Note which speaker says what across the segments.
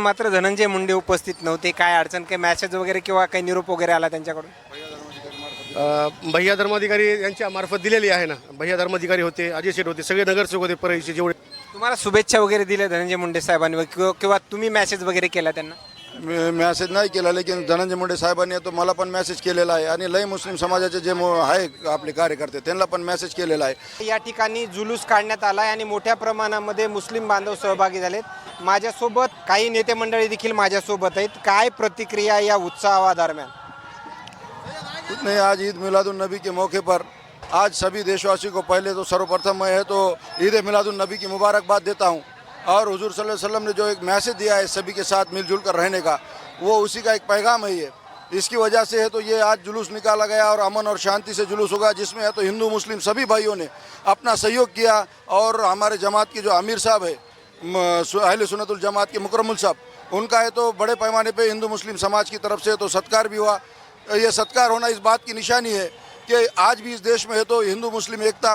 Speaker 1: मात्र धनंजय मुंडे उपस्थित नव्हते. काय अडचण, काही मॅसेज वगैरे किंवा काही निरोप वगैरे आला त्यांच्याकडून?
Speaker 2: भैया धर्माधिकारी यांच्या मार्फत दिलेली आहे ना. भैया धर्माधिकारी होते, अजय शेठ होते, सगळे नगरसेवक होते परळीचे जेवढे.
Speaker 1: तुम्हाला शुभेच्छा वगैरे दिल्या धनंजय मुंडे साहेबांनी किंवा तुम्ही मॅसेज वगैरे केला त्यांना?
Speaker 3: मॅसेज नाही केला, लेकिन धनंजय मुंडे साहेबांनी तो मला पण मॅसेज केलेला आहे आणि लय मुस्लिम समाजाचे जे आहे आपले कार्यकर्ते त्यांना पण मॅसेज केलेला आहे.
Speaker 1: या ठिकाणी जुलूस काढण्यात आला आहे आणि मोठ्या प्रमाणामध्ये मुस्लिम बांधव सहभागी झालेत. माझ्यासोबत काही नेते मंडळी देखील माझ्यासोबत आहेत. काय प्रतिक्रिया या उत्सवादरम्यान?
Speaker 3: कुछ नहीं, आज ईद मिलादुन्नबी के मौके पर आज सभी देशवासी को पहले तो सर्वप्रथम मैं है तो ईद मिलादुन्नबी की मुबारकबाद देता हूँ। और हुजूर सल्लल्लाहु अलैहि वसल्लम ने जो एक मैसेज दिया है सभी के साथ मिलजुल कर रहने का, वो उसी का एक पैगाम है ये। इसकी वजह से है तो ये आज जुलूस निकाला गया और अमन और शांति से जुलूस होगा, जिसमें है तो हिंदू मुस्लिम सभी भाइयों ने अपना सहयोग किया। और हमारे जमात के जो अमीर साहब है अहले सुन्नतुल जमात के मुकरमुल साहब, उनका है तो बड़े पैमाने पे हिंदू मुस्लिम समाज की तरफ से तो सत्कार भी हुआ। ये सत्कार होना इस बात की निशानी है कि आज भी इस देश में है तो हिंदू मुस्लिम एकता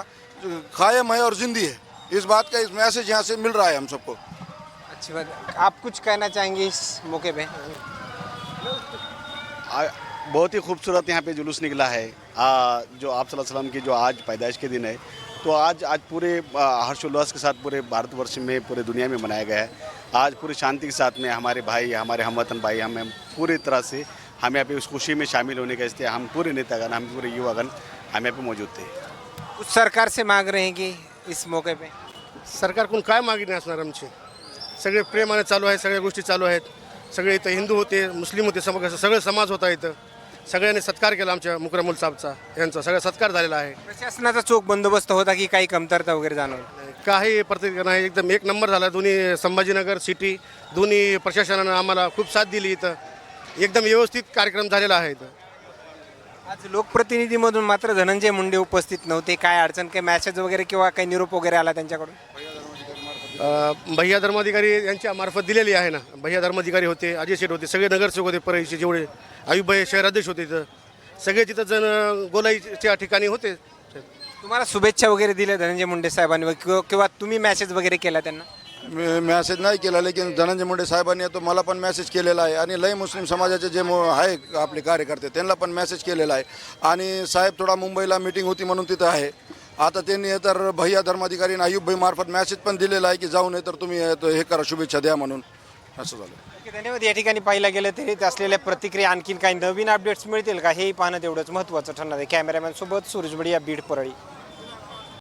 Speaker 3: कायम है और जिंदी है। इस बात का इस मैसेज यहाँ से मिल रहा है हम सबको।
Speaker 1: अच्छी बात। आप कुछ कहना चाहेंगे इस मौके पे?
Speaker 4: बहुत ही खूबसूरत यहाँ पे जुलूस निकला है। जो आप सल्लल्लाहु अलैहि वसल्लम की जो आज पैदाइश के दिन है, तो आज पूरे हर्षोल्लास के साथ पूरे भारतवर्ष में पूरे दुनिया में मनाया गया है। आज पूरी शांति के साथ में हमारे भाई, हमारे हमवतन भाई, हमें पूरी तरह से हम यहाँ पे उस खुशी में शामिल होने का इसलिए हम पूरे नेतागण, हम पूरे युवागण हम यहाँ पे मौजूद थे।
Speaker 1: कुछ सरकार से मांग रहे हैं कि इस मौके पे?
Speaker 2: सरकारकडून काय मागणी असणार आमची? सगळे प्रेमाने चालू आहे, सगळ्या गोष्टी चालू आहेत. सगळे इथं हिंदू होते, मुस्लिम होते, सगळे समाज होता इथं. सगळ्यांनी सत्कार केला आमच्या मुकरमुल साहेबचा, यांचा सगळा सत्कार झालेला आहे.
Speaker 1: प्रशासनाचा चोख बंदोबस्त होता की काही कमतरता वगैरे जाणवली?
Speaker 2: काही प्रतिक्रिया नाही, एकदम एक नंबर झाला. दोन्ही संभाजीनगर सिटी दोन्ही प्रशासनानं आम्हाला खूप साथ दिली. इथं एकदम व्यवस्थित कार्यक्रम झालेला आहे. इथं
Speaker 1: आज लोकप्रतिनिधीमधून मात्र धनंजय मुंडे उपस्थित नव्हते. काय अडचण, काही मॅसेज वगैरे किंवा काही निरोप वगैरे आला त्यांच्याकडून?
Speaker 2: भैया धर्माधिकारी यांच्या मार्फत दिलेली आहे ना. भैया धर्माधिकारी होते, अजय शेठ होते, सगळे नगरसेवक होते परळीचे जेवढे. आयुब भाई शहराध्यक्ष होते. इथं सगळे तिथं जण गोलाईच्या ठिकाणी होते.
Speaker 1: तुम्हाला शुभेच्छा वगैरे दिल्या धनंजय मुंडे साहेबांनी किंवा तुम्ही मॅसेज वगैरे केला त्यांना?
Speaker 3: मॅसेज नाही केला, लेकिन धनंजय मुंडे साहेबांनी तो मला पण मॅसेज केलेला आहे आणि लय मुस्लिम समाजाचे जे आहे आपले कार्यकर्ते त्यांना पण मॅसेज केलेला आहे. आणि साहेब थोडा मुंबईला मीटिंग होती म्हणून तिथं आहे. आता त्यांनी तर भैया धर्माधिकारी आणि आयुब भाई मार्फत मॅसेज पण दिलेला आहे की जाऊ नये तर तुम्ही हे करा, शुभेच्छा द्या म्हणून. असं झालं.
Speaker 1: धन्यवाद. या ठिकाणी पाहिलं गेलं तरी असलेल्या प्रतिक्रिया, आणखीन काही नवीन अपडेट्स मिळतील का हेही पाहणं तेवढंच महत्त्वाचं ठरणार आहे. कॅमेरामॅन सोबत सूरज बडिया, बीड, परळी.